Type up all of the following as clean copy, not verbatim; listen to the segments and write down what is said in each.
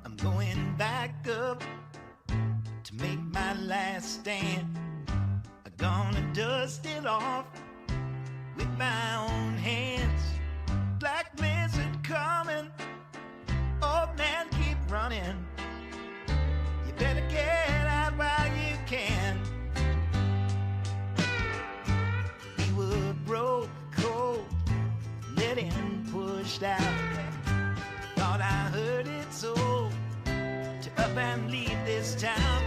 I'm going back up to make my last stand. I'm gonna dust it off with my own hands. Black blizzard coming, old man keep running. You better get out while you can. We were broke, cold, letting pushed out. Thought I heard it so, to up and leave this town.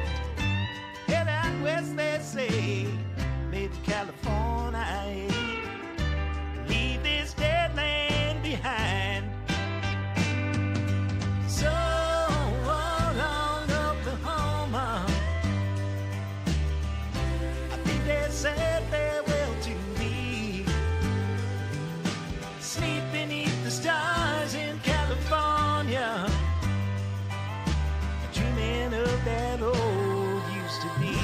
Head out west, they say, maybe California. Leave this dead land behind. So long, Oklahoma. I think they said farewell to me. Sleep beneath the stars in California, dreaming of that old used to be.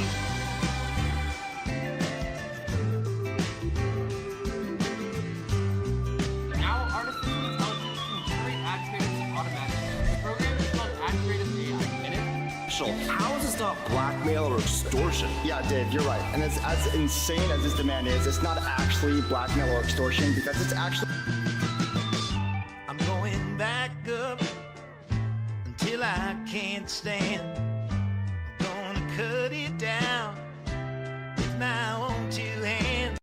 Now, artificial intelligence can generate ad creatives automatically. The program is called Ad Creative AI, and it's How is this not blackmail or extortion? Yeah, Dave, you're right. And as insane as this demand is, it's not actually blackmail or extortion because it's actually... I'm going back up until I can't stand. I'm gonna cut it down with my own two hands.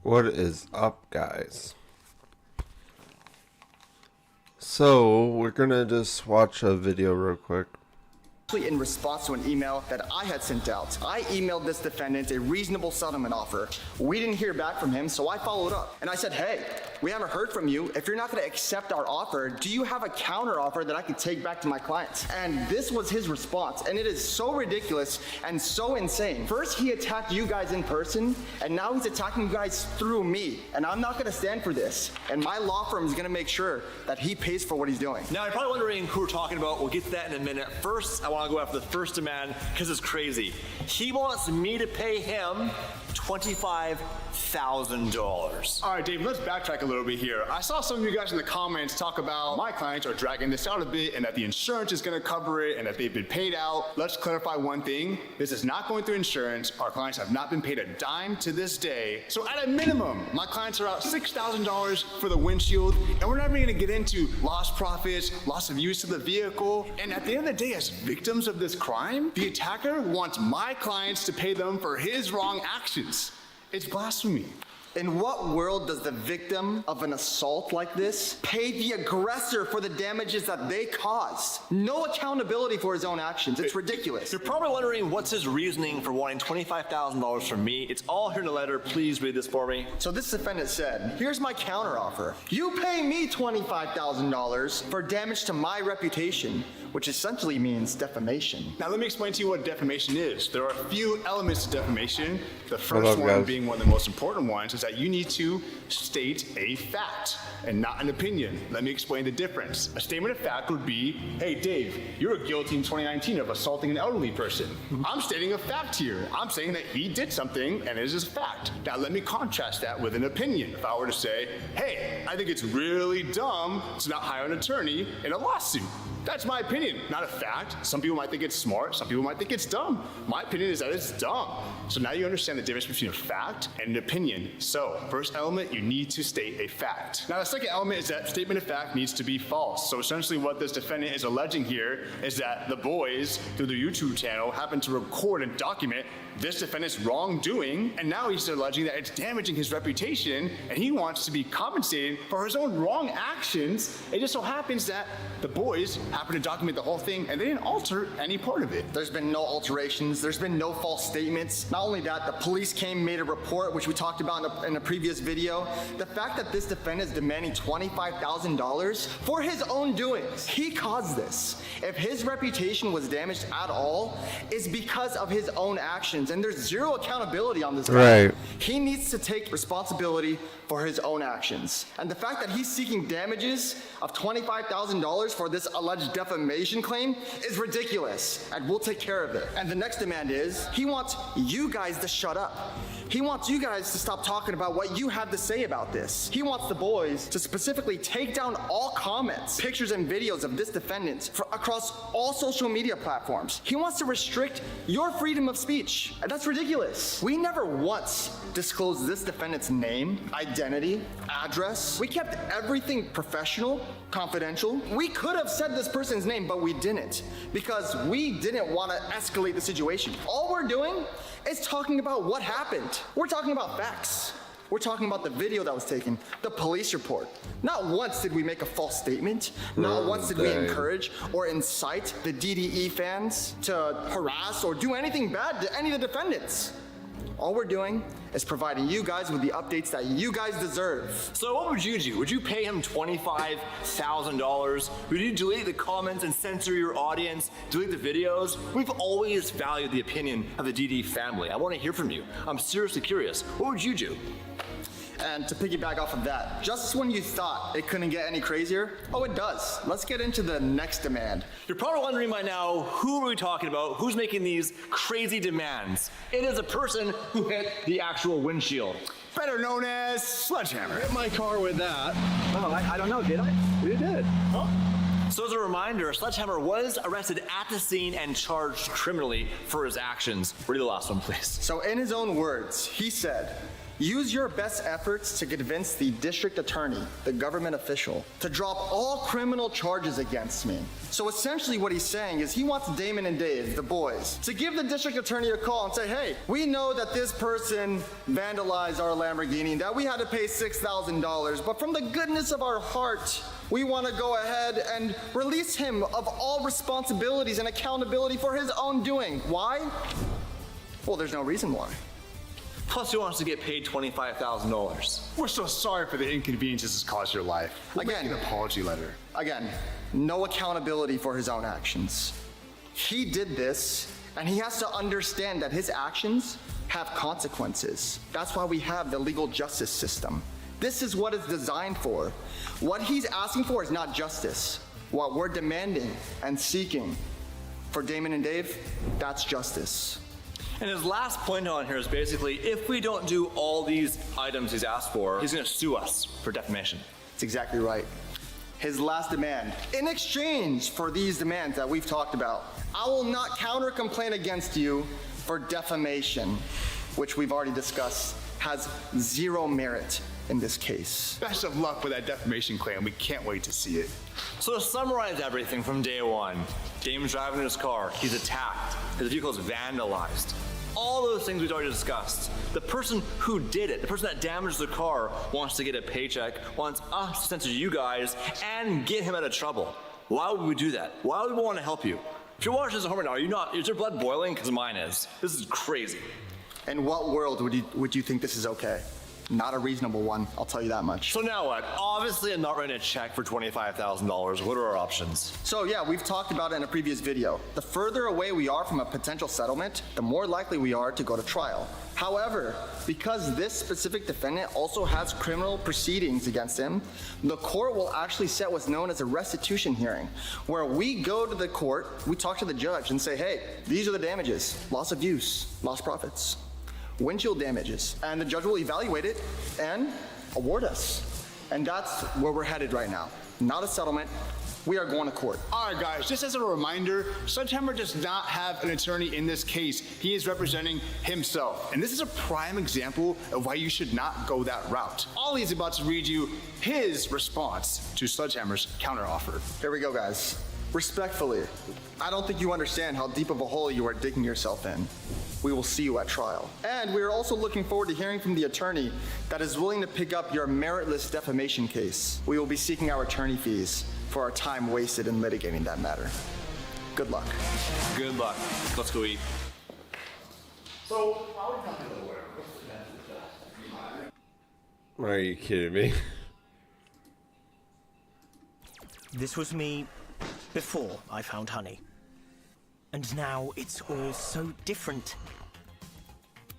What is up, guys? So we're gonna just watch a video real quick. in response to an email that I had sent out. I emailed this defendant a reasonable settlement offer. We didn't hear back from him, so I followed up. And I said, hey, we haven't heard from you. If you're not gonna accept our offer, do you have a counter offer that I can take back to my clients? And this was his response, and it is so ridiculous and so insane. First, he attacked you guys in person, and now he's attacking you guys through me. And I'm not gonna stand for this. And my law firm is gonna make sure that he pays for what he's doing. Now, you're probably wondering who we're talking about. We'll get to that in a minute. First, I want to go after the first demand because it's crazy. He wants me to pay him $25,000. All right, Dave, let's backtrack a little bit here. I saw some of you guys in the comments talk about my clients are dragging this out a bit and that the insurance is going to cover it and that they've been paid out. Let's clarify one thing. This is not going through insurance. Our clients have not been paid a dime to this day. So at a minimum, my clients are out $6,000 for the windshield, and we're not even going to get into lost profits, loss of use of the vehicle. And at the end of the day, as victims of this crime, the attacker wants my clients to pay them for his wrong actions. It's blasphemy. In what world does the victim of an assault like this pay the aggressor for the damages that they caused? No accountability for his own actions. It's ridiculous. You're probably wondering what's his reasoning for wanting $25,000 from me. It's all here in the letter. Please read this for me. So this defendant said, here's my counteroffer. You pay me $25,000 for damage to my reputation, which essentially means defamation. Now let me explain to you what defamation is. There are a few elements to defamation. The first one being one of the most important ones is that you need to state a fact and not an opinion. Let me explain the difference. A statement of fact would be, hey Dave, you were guilty in 2019 of assaulting an elderly person. I'm stating a fact here. I'm saying that he did something and it is a fact. Now let me contrast that with an opinion. If I were to say, hey, I think it's really dumb to not hire an attorney in a lawsuit. That's my opinion, not a fact. Some people might think it's smart, some people might think it's dumb. My opinion is that it's dumb. So now you understand the difference between a fact and an opinion. So, first element, you need to state a fact. Now the second element is that statement of fact needs to be false. So essentially what this defendant is alleging here is that the boys, through their YouTube channel, happen to record and document this defendant's wrongdoing, and now he's alleging that it's damaging his reputation, and he wants to be compensated for his own wrong actions. It just so happens that the boys happened to document the whole thing, and they didn't alter any part of it. There's been no alterations. There's been no false statements. Not only that, the police came, made a report, which we talked about in a previous video. The fact that this defendant is demanding $25,000 for his own doings. He caused this. If his reputation was damaged at all, it's because of his own actions, and there's zero accountability on this guy. Right. He needs to take responsibility for his own actions. And the fact that he's seeking damages of $25,000 for this alleged defamation claim is ridiculous, and we'll take care of it. And the next demand is, he wants you guys to shut up. He wants you guys to stop talking about what you have to say about this. He wants the boys to specifically take down all comments, pictures, and videos of this defendant across all social media platforms. He wants to restrict your freedom of speech, and that's ridiculous. We never once disclosed this defendant's name, identity, address. We kept everything professional, confidential. We could have said this person's name, but we didn't, because we didn't want to escalate the situation. All we're doing is talking about what happened. We're talking about facts. We're talking about the video that was taken, the police report. Not once did we make a false statement. Not once did we encourage or incite the DDE fans to harass or do anything bad to any of the defendants. All we're doing is providing you guys with the updates that you guys deserve. So what would you do? Would you pay him $25,000? Would you delete the comments and censor your audience, delete the videos? We've always valued the opinion of the DD family. I want to hear from you. I'm seriously curious. What would you do? And to piggyback off of that, just when you thought it couldn't get any crazier, oh, it does. Let's get into the next demand. You're probably wondering by now, who are we talking about? Who's making these crazy demands? It is a person who hit the actual windshield. Better known as Sledgehammer. Hit my car with that. Oh, I don't know, did I? You did. Huh? So as a reminder, Sledgehammer was arrested at the scene and charged criminally for his actions. Read the last one, please. So in his own words, he said, use your best efforts to convince the district attorney, the government official, to drop all criminal charges against me. So essentially what he's saying is he wants Damon and Dave, the boys, to give the district attorney a call and say, hey, we know that this person vandalized our Lamborghini and that we had to pay $6,000, but from the goodness of our heart, we want to go ahead and release him of all responsibilities and accountability for his own doing. Why? Well, there's no reason why. Plus, he wants to get paid $25,000. We're so sorry for the inconveniences this caused your life. We'll make an apology letter. Again, no accountability for his own actions. He did this, and he has to understand that his actions have consequences. That's why we have the legal justice system. This is what it's designed for. What he's asking for is not justice. What we're demanding and seeking for Damon and Dave, that's justice. And his last point on here is basically, if we don't do all these items he's asked for, he's gonna sue us for defamation. That's exactly right. His last demand, in exchange for these demands that we've talked about, I will not counter-complain against you for defamation, which we've already discussed, has zero merit in this case. Best of luck with that defamation claim. We can't wait to see it. So to summarize everything from day one, Damon's driving his car, he's attacked, his vehicle is vandalized. All those things we've already discussed. The person who did it, the person that damaged the car, wants to get a paycheck, wants us to censor you guys, and get him out of trouble. Why would we do that? Why would we want to help you? If you're watching this at home right now, is your blood boiling? Because mine is. This is crazy. In what world would you think this is okay? Not a reasonable one, I'll tell you that much. So now what? Obviously, I'm not writing a check for $25,000. What are our options? So yeah, we've talked about it in a previous video. The further away we are from a potential settlement, the more likely we are to go to trial. However, because this specific defendant also has criminal proceedings against him, the court will actually set what's known as a restitution hearing, where we go to the court, we talk to the judge and say, hey, these are the damages: loss of use, lost profits, windshield damages, and the judge will evaluate it and award us. And that's where we're headed right now. Not a settlement. We are going to court. All right, guys, just as a reminder, Sledgehammer does not have an attorney in this case. He is representing himself. And this is a prime example of why you should not go that route. Ollie's about to read you his response to Sledgehammer's counteroffer. Here we go, guys. Respectfully, I don't think you understand how deep of a hole you are digging yourself in. We will see you at trial. And we are also looking forward to hearing from the attorney that is willing to pick up your meritless defamation case. We will be seeking our attorney fees. for our time wasted in litigating that matter. Good luck. Good luck. Let's go eat. Are you kidding me? This was me before I found honey. And now it's all so different.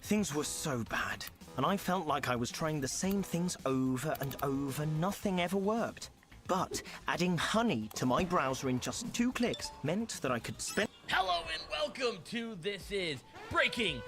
Things were so bad, and I felt like I was trying the same things over and over. Nothing ever worked. But adding honey to my browser in just 2 clicks meant that I could spend... Hello and welcome to This Is Breaking.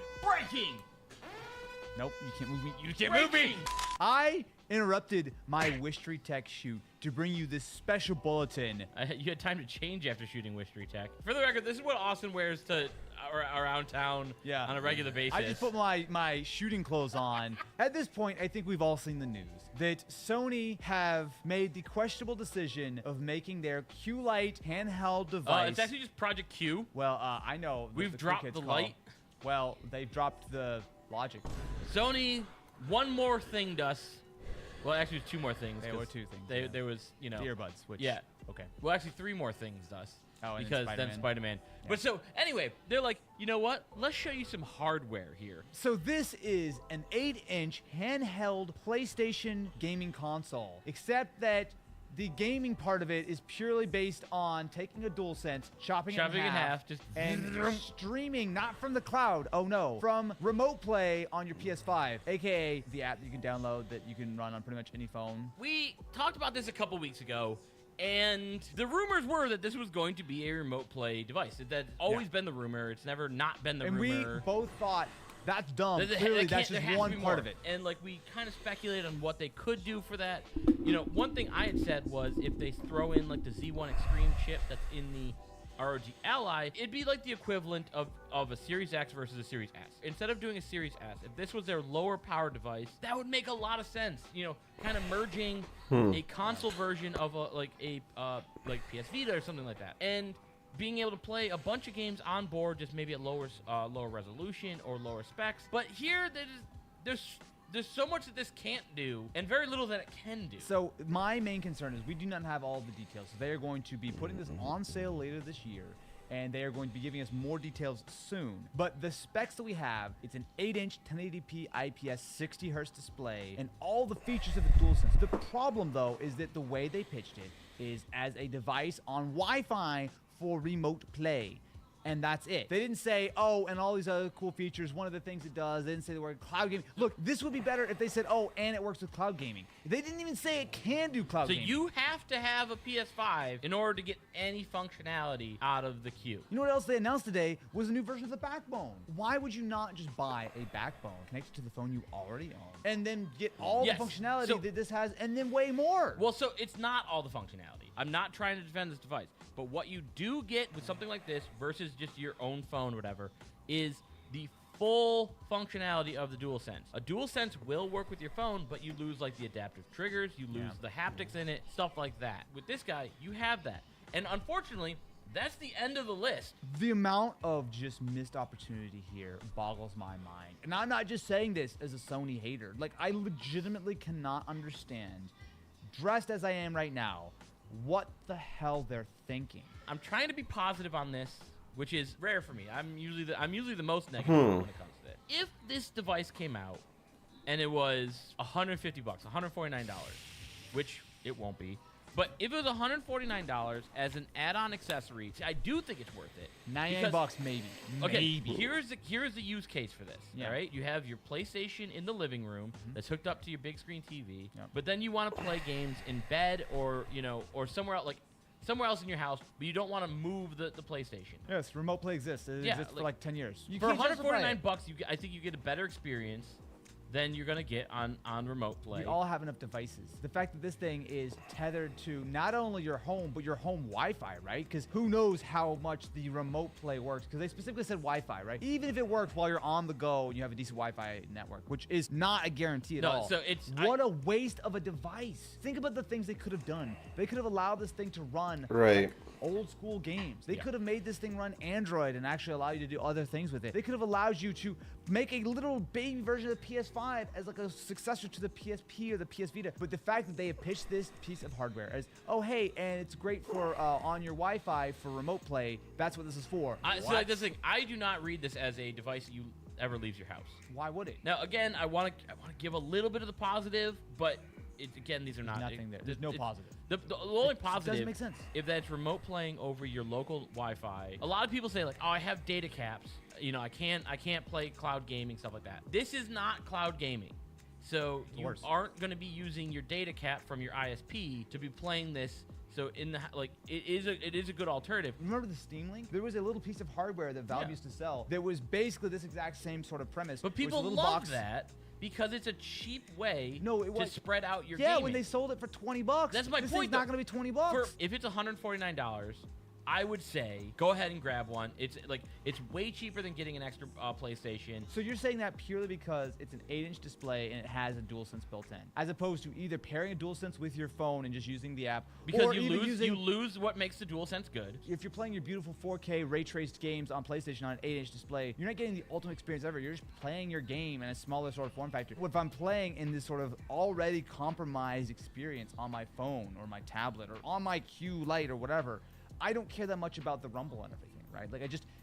Nope, you can't move me. You can't move me. I interrupted my Wistry Tech shoot to bring you this special bulletin. You had time to change after shooting Wistry Tech. For the record, this is what Austin wears to around town on a regular basis. I just put my shooting clothes on. At this point, I think we've all seen the news that Sony have made the questionable decision of making their Q-Lite handheld device. It's actually just Project Q. Well, I know. We've dropped the light. Well, they've dropped the logic. Sony, one more thinged us. Well, actually, it was 2 more things. There were 2 things. There was, you know. The earbuds, which... Yeah. Okay. Well, actually, 3 more things us. Oh, and because then Spider-Man. Yeah. But so, anyway, they're like, you know what? Let's show you some hardware here. So this is an 8-inch handheld PlayStation gaming console, except that the gaming part of it is purely based on taking a DualSense, chopping it in half, just and streaming, not from the cloud, oh no, from remote play on your PS5, aka the app that you can download that you can run on pretty much any phone. We talked about this a couple weeks ago, and the rumors were that this was going to be a remote play device. That's always been the rumor. It's never not been the rumor. And we both thought, that's dumb. Clearly, that's just one part of it. And like we kind of speculated on what they could do for that. You know, one thing I had said was if they throw in like the Z1 Extreme chip that's in the ROG Ally, it'd be like the equivalent of a Series X versus a Series S. Instead of doing a Series S, if this was their lower power device, that would make a lot of sense. You know, kind of merging a console version of like PS Vita or something like that, and being able to play a bunch of games on board, just maybe at lower resolution or lower specs. But here, there's so much that this can't do, and very little that it can do. So my main concern is we do not have all the details. So they are going to be putting this on sale later this year, and they are going to be giving us more details soon. But the specs that we have, it's an 8-inch 1080p IPS 60 Hz display, and all the features of the DualSense. The problem, though, is that the way they pitched it is as a device on Wi-Fi for remote play. And that's it. They didn't say, oh, and all these other cool features. One of the things it does, they didn't say the word cloud gaming. Look, this would be better if they said, oh, and it works with cloud gaming. They didn't even say it can do cloud gaming. So you have to have a PS5 in order to get any functionality out of the Q. You know what else they announced today was a new version of the backbone. Why would you not just buy a backbone connected to the phone you already own and then get all the functionality that this has and then way more? Well, so it's not all the functionality. I'm not trying to defend this device. But what you do get with something like this versus just your own phone or whatever is the full functionality of the DualSense. A DualSense will work with your phone, but you lose like the adaptive triggers, you lose the haptics in it, stuff like that. With this guy, you have that. And unfortunately, that's the end of the list. The amount of just missed opportunity here boggles my mind. And I'm not just saying this as a Sony hater. Like, I legitimately cannot understand, dressed as I am right now, what the hell they're thinking. I'm trying to be positive on this, which is rare for me. I'm usually the most negative when it comes to this. If this device came out and it was $150, $149, which it won't be, but if it was $149 as an add-on accessory, I do think it's worth it. $99 maybe. Okay, maybe. Here's the use case for this. All right, you have your PlayStation in the living room that's hooked up to your big screen TV, but then you want to play games in bed or or somewhere else, like somewhere else in your house, but you don't want to move the PlayStation. Yes, remote play exists. It exists for like 10 years. For $149, I think you get a better experience than you're gonna get on remote play. We all have enough devices. The fact that this thing is tethered to not only your home, but your home Wi-Fi, right? Because who knows how much the remote play works, because they specifically said Wi-Fi, right? Even if it works while you're on the go and you have a decent Wi-Fi network, which is not a guarantee at all. So it's... What a waste of a device. Think about the things they could have done. They could have allowed this thing to run old school games. They could have made this thing run Android and actually allow you to do other things with it. They could have allowed you to make a little baby version of the PS5 PS5 as like a successor to the PSP or the PS Vita. But the fact that they have pitched this piece of hardware as, oh hey, and it's great for on your Wi-Fi for remote play. That's what this is for. So like this thing, I do not read this as a device that you ever leaves your house. Why would it? Now again, I want to give a little bit of the positive, but again, these are not nothing there. There's no positive. The only positive doesn't make sense. If that's remote playing over your local Wi-Fi. A lot of people say like, oh, I have data caps. You know, I can't play cloud gaming, stuff like that. This is not cloud gaming. So you aren't going to be using your data cap from your ISP to be playing this. So in the it is a good alternative. Remember the Steam Link? There was a little piece of hardware that Valve used to sell that was basically this exact same sort of premise. But people love that because it's a cheap way to spread out your gaming. Yeah, when they sold it for $20. That's my point. It's not going to be $20. If it's $149, I would say go ahead and grab one. It's way cheaper than getting an extra PlayStation. So you're saying that purely because it's an 8-inch display and it has a DualSense built in, as opposed to either pairing a DualSense with your phone and just using the app, because or you lose what makes the DualSense good. If you're playing your beautiful 4K ray traced games on PlayStation on an 8-inch display, you're not getting the ultimate experience ever. You're just playing your game in a smaller sort of form factor. If I'm playing in this sort of already compromised experience on my phone or my tablet or on my Q Lite or whatever, I don't care that much about the rumble and everything, right? Like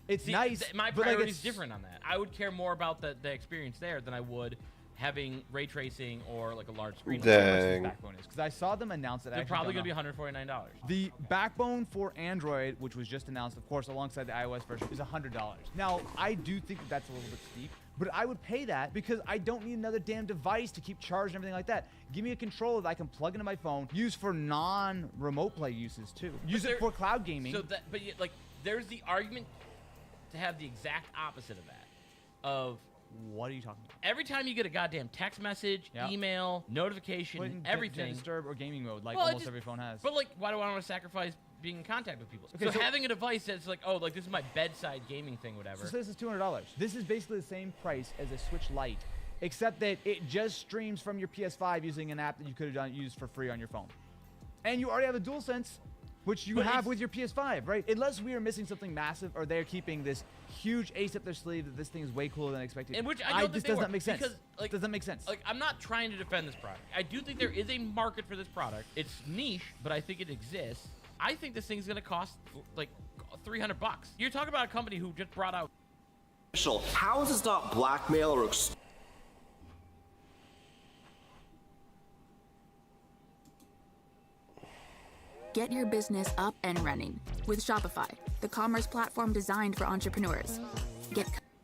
it's nice. My priority is different on that. I would care more about the experience there than I would having ray tracing or like a large screen. Dang. Backbone is, because I saw them announce that they're probably going to be $149. The Backbone for Android, which was just announced, of course, alongside the iOS version, is $100. Now, I do think that that's a little bit steep, but I would pay that because I don't need another damn device to keep charged and everything like that. Give me a controller that I can plug into my phone, use for non-remote play uses too. Use it for cloud gaming. So that, but like, there's the argument to have the exact opposite of that. Of what are you talking about? Every time you get a goddamn text message, email, notification, everything. Disturb or gaming mode, like almost every phone has. But like, why do I want to sacrifice being in contact with people? Okay, so having a device that's like, oh, like this is my bedside gaming thing, whatever. So this is $200. This is basically the same price as a Switch Lite, except that it just streams from your PS5 using an app that you could have used for free on your phone. And you already have a DualSense, which you have with your PS5, right? Unless we are missing something massive, or they're keeping this huge ace up their sleeve that this thing is way cooler than expected. And which I don't think this does not make sense. Because, like, does that make sense? Like, I'm not trying to defend this product. I do think there is a market for this product. It's niche, but I think it exists. I think this thing's gonna cost like $300. You're talking about a company who just brought out. How is this not blackmail or? Get your business up and running with Shopify, the commerce platform designed for entrepreneurs.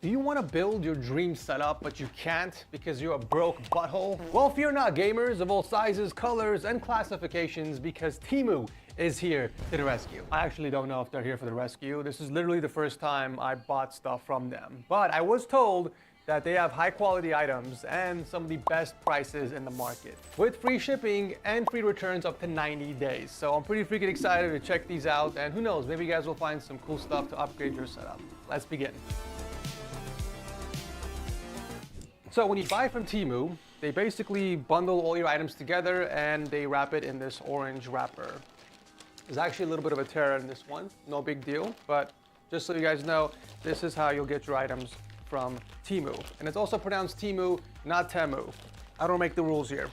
Do you want to build your dream setup, but you can't because you're a broke butthole? Well, fear not, gamers of all sizes, colors, and classifications, because Temu is here to the rescue. I actually don't know if they're here for the rescue. This is literally the first time I bought stuff from them. But I was told that they have high quality items and some of the best prices in the market, with free shipping and free returns up to 90 days. So I'm pretty freaking excited to check these out, and who knows, maybe you guys will find some cool stuff to upgrade your setup. Let's begin. So when you buy from Temu, they basically bundle all your items together and they wrap it in this orange wrapper. There's actually a little bit of a tear in this one, no big deal, but just so you guys know, this is how you'll get your items from Temu. And it's also pronounced Temu, not Temu. I don't make the rules here.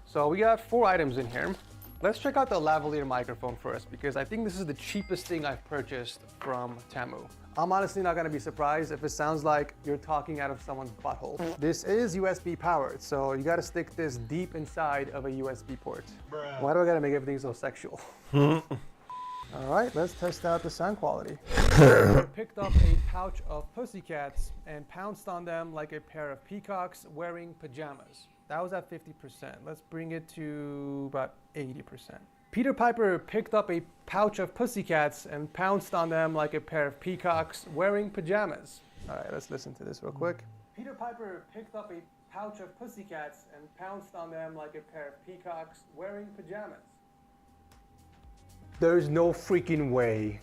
So we got 4 items in here. Let's check out the lavalier microphone first, because I think this is the cheapest thing I've purchased from Temu. I'm honestly not gonna be surprised if it sounds like you're talking out of someone's butthole. This is USB powered, so you gotta stick this deep inside of a USB port. Bruh. Why do I gotta make everything so sexual? All right, let's test out the sound quality. Picked up a pouch of pussycats and pounced on them like a pair of peacocks wearing pajamas. That was at 50%. Let's bring it to about 80%. Peter Piper picked up a pouch of pussycats and pounced on them like a pair of peacocks wearing pajamas. All right, let's listen to this real quick. Peter Piper picked up a pouch of pussycats and pounced on them like a pair of peacocks wearing pajamas. There's no freaking way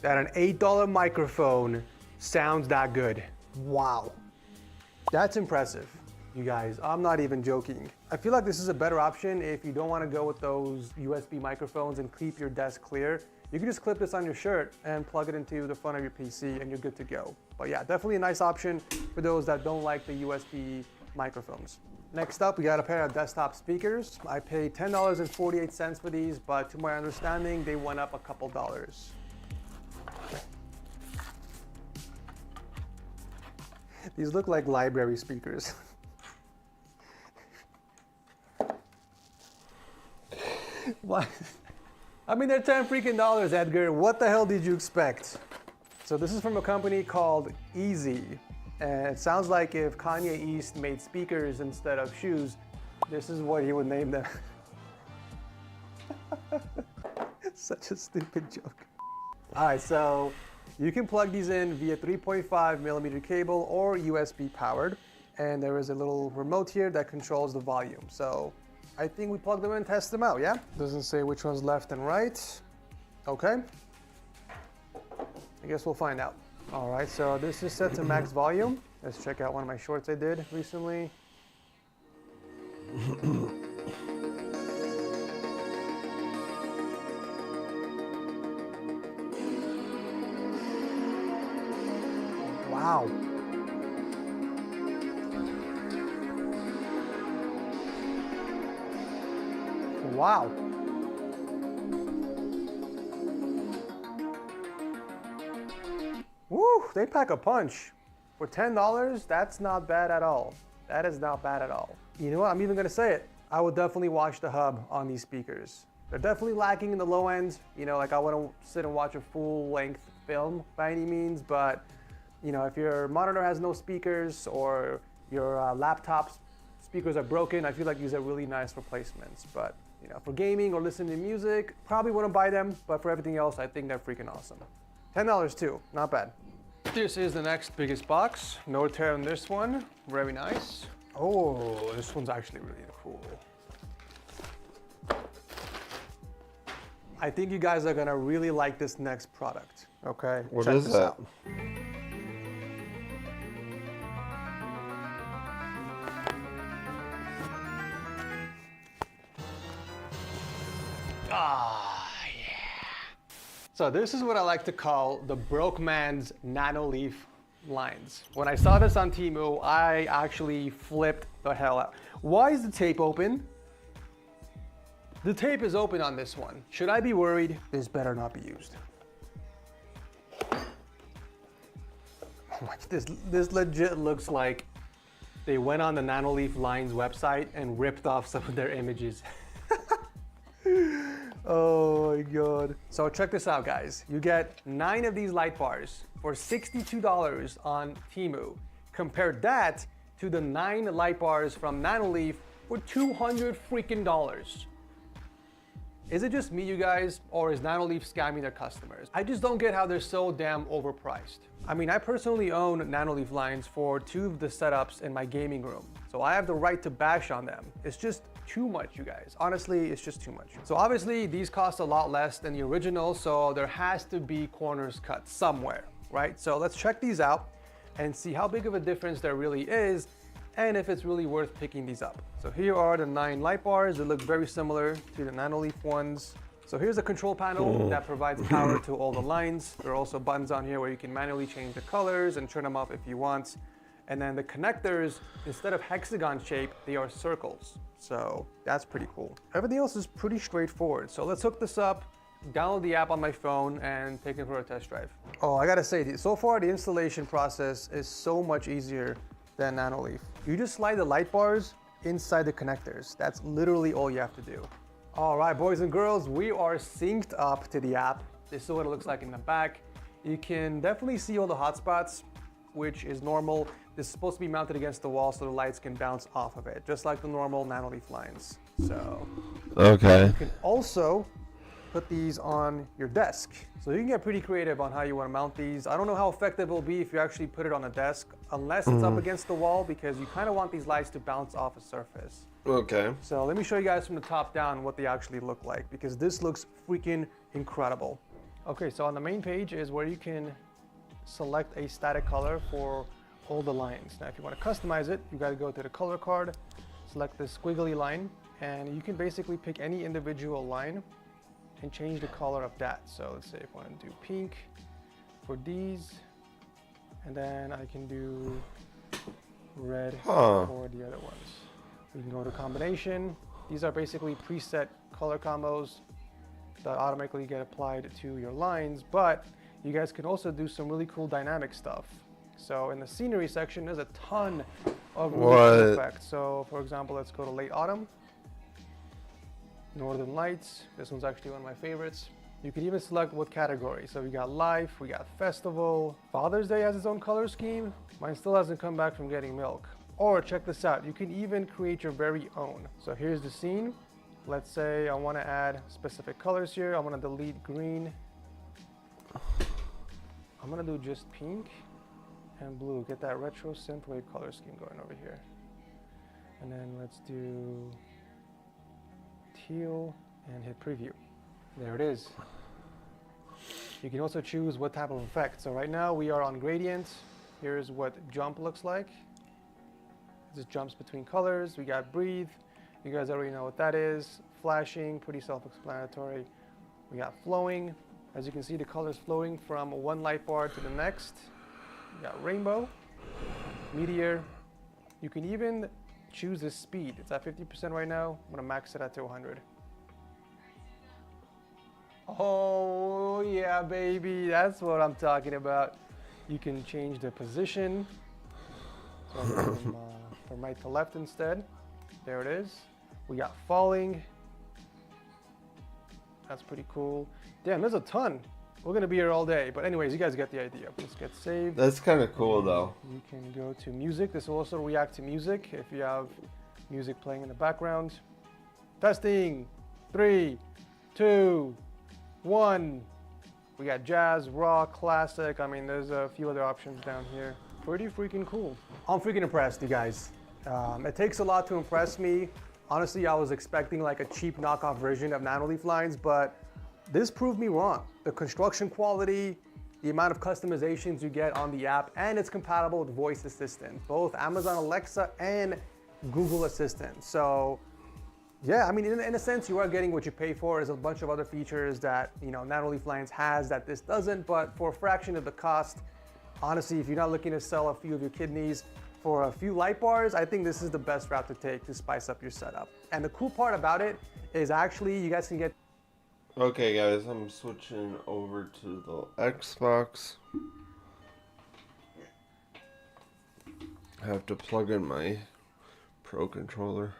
that an $8 microphone sounds that good. Wow. That's impressive, you guys. I'm not even joking. I feel like this is a better option if you don't want to go with those USB microphones and keep your desk clear. You can just clip this on your shirt and plug it into the front of your PC and you're good to go. But yeah, definitely a nice option for those that don't like the USB microphones. Next up, we got a pair of desktop speakers. I paid $10.48 for these, but to my understanding, they went up a couple dollars. These look like library speakers. Why? I mean, they're 10 freaking dollars, Edgar. What the hell did you expect? So this is from a company called Easy. And it sounds like if Kanye East made speakers instead of shoes, this is what he would name them. Such a stupid joke. All right, so you can plug these in via 3.5 millimeter cable or USB powered. And there is a little remote here that controls the volume. So I think we plug them in and test them out, yeah? Doesn't say which one's left and right. Okay. I guess we'll find out. All right, so this is set to max volume. Let's check out one of my shorts I did recently. Wow. Wow. Woo, they pack a punch. For $10, that's not bad at all. That is not bad at all. You know what, I'm even gonna say it. I would definitely watch the hub on these speakers. They're definitely lacking in the low end. You know, like I wouldn't sit and watch a full length film by any means, but you know, if your monitor has no speakers or your laptop's speakers are broken, I feel like these are really nice replacements. But you know, for gaming or listening to music, probably wouldn't buy them, but for everything else, I think they're freaking awesome. $10 too, not bad. This is the next biggest box. No tear on this one, very nice. Oh, this one's actually really cool. I think you guys are gonna really like this next product, okay? What is that? Ah, yeah. So this is what I like to call the broke man's nano leaf lines. When I saw this on Temu, I actually flipped the hell out. Why is the tape open? The tape is open on this one. Should I be worried? This better not be used. This legit looks like they went on the Nanoleaf Lines website and ripped off some of their images. Oh my God. So check this out, guys. You get 9 of these light bars for $62 on Temu. Compare that to the 9 light bars from Nanoleaf for $200 freaking dollars. Is it just me, you guys, or is Nanoleaf scamming their customers? I just don't get how they're so damn overpriced. I mean, I personally own Nanoleaf lines for 2 of the setups in my gaming room, so I have the right to bash on them. It's just too much, you guys. Honestly, it's just too much. So obviously, these cost a lot less than the original, so there has to be corners cut somewhere, right? So let's check these out and see how big of a difference there really is and if it's really worth picking these up. So here are the 9 light bars. They look very similar to the Nanoleaf ones. So here's a control panel that provides power to all the lines. There are also buttons on here where you can manually change the colors and turn them off if you want. And then the connectors, instead of hexagon shape, they are circles. So that's pretty cool. Everything else is pretty straightforward. So let's hook this up, download the app on my phone, and take it for a test drive. Oh, I gotta say, so far the installation process is so much easier than Nanoleaf. You just slide the light bars inside the connectors. That's literally all you have to do. All right, boys and girls, we are synced up to the app. This is what it looks like in the back. You can definitely see all the hotspots, which is normal. This is supposed to be mounted against the wall so the lights can bounce off of it, just like the normal Nanoleaf lines. So, okay. You can also put these on your desk. So you can get pretty creative on how you want to mount these. I don't know how effective it will be if you actually put it on a desk, unless it's up against the wall, because you kind of want these lights to bounce off a surface. Okay. So let me show you guys from the top down what they actually look like, because this looks freaking incredible. Okay, so on the main page is where you can select a static color for all the lines. Now, if you want to customize it, you got to go to the color card, select this squiggly line, and you can basically pick any individual line and change the color of that. So let's say if I want to do pink for these, And then I can do red Huh. for the other ones. We can go to combination. These are basically preset color combos that automatically get applied to your lines, but you guys can also do some really cool dynamic stuff. So in the scenery section, there's a ton of really cool effects. So for example, let's go to late autumn. Northern Lights. This one's actually one of my favorites. You can even select what category. So we got life, we got festival. Father's Day has its own color scheme. Mine still hasn't come back from getting milk. Or check this out, you can even create your very own. So here's the scene. Let's say I want to add specific colors here. I want to delete green. I'm going to do just pink and blue. Get that retro synthwave color scheme going over here. And then let's do teal and hit preview. There it is. You can also choose what type of effect. So right now we are on gradient. Here's what jump looks like. This jumps between colors. We got breathe. You guys already know what that is. Flashing, pretty self-explanatory. We got flowing. As you can see, the colors flowing from one light bar to the next. We got rainbow, meteor. You can even choose the speed. It's at 50% right now. I'm gonna max it out to 100. Oh yeah, baby, that's what I'm talking about. You can change the position. So I'm going from right to left instead. There it is. We got falling. That's pretty cool. Damn, there's a ton. We're gonna be here all day. But anyways, you guys get the idea. Let's get saved. That's kind of cool though. You can go to music. This will also react to music if you have music playing in the background. Testing. 3, 2, 1. We got jazz, rock, classic. I mean, there's a few other options down here. Pretty freaking cool. I'm freaking impressed, you guys. It takes a lot to impress me. Honestly, I was expecting like a cheap knockoff version of Nanoleaf lines, but this proved me wrong. The construction quality, the amount of customizations you get on the app, and it's compatible with voice assistant, both Amazon Alexa and Google Assistant. So yeah, I mean, in a sense, you are getting what you pay for. There's a bunch of other features that, you know, Nanoleaf Lines has that this doesn't, but for a fraction of the cost, honestly, if you're not looking to sell a few of your kidneys for a few light bars, I think this is the best route to take to spice up your setup. And the cool part about it is actually you guys can get... Okay guys, I'm switching over to the Xbox. I have to plug in my Pro controller.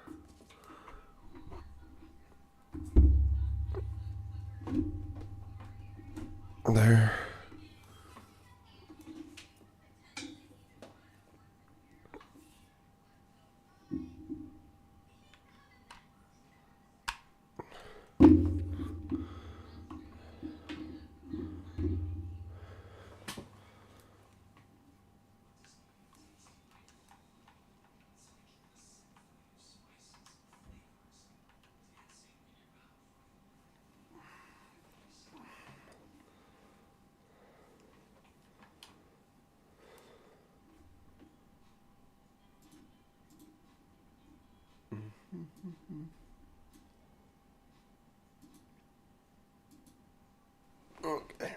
There. Okay.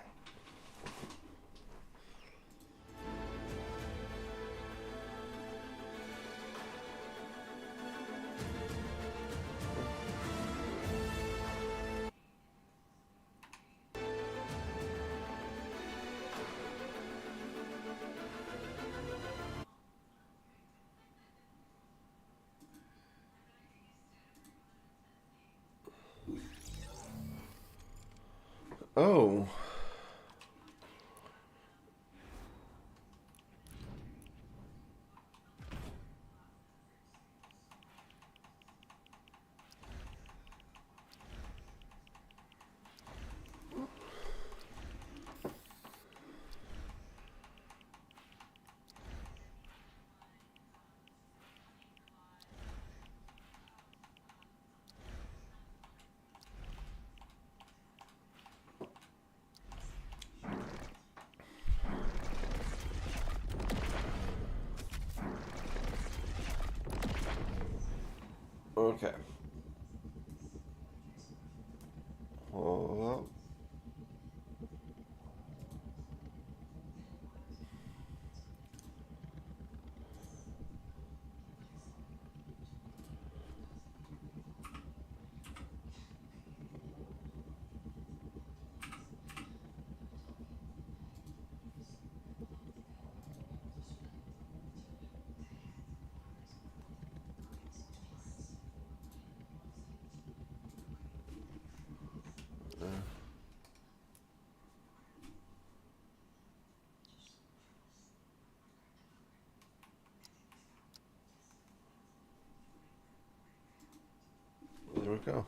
Oh. Okay. Hold up. it go?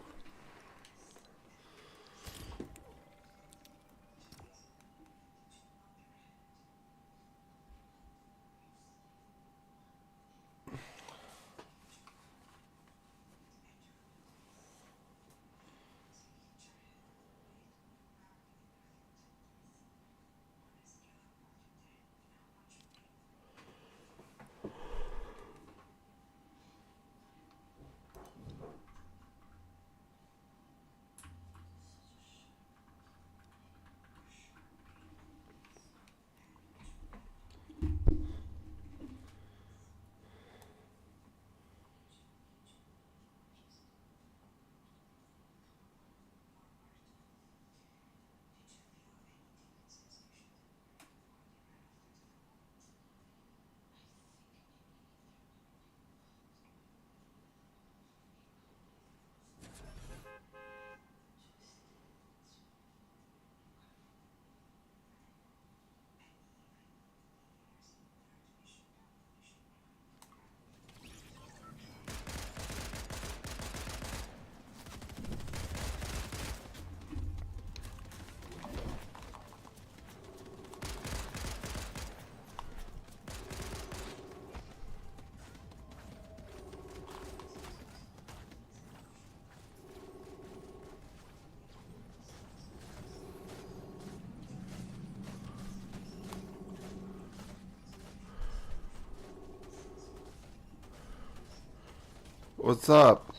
What's up?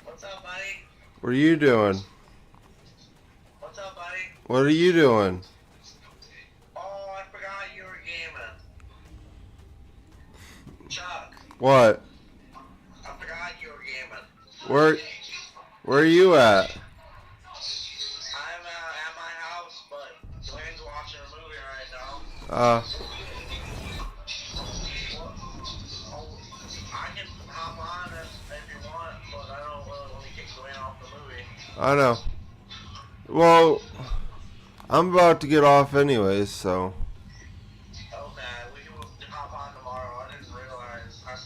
What's up, buddy? What are you doing? What's up, buddy? What are you doing? Oh, I forgot you were gaming. Chuck. What? I forgot you were gaming. Where are you at? I'm at my house, but Dwayne's watching a movie right now. I can hop on if you want, but I don't really want to kick Dwayne off the movie. I know. Well, I'm about to get off anyways, so.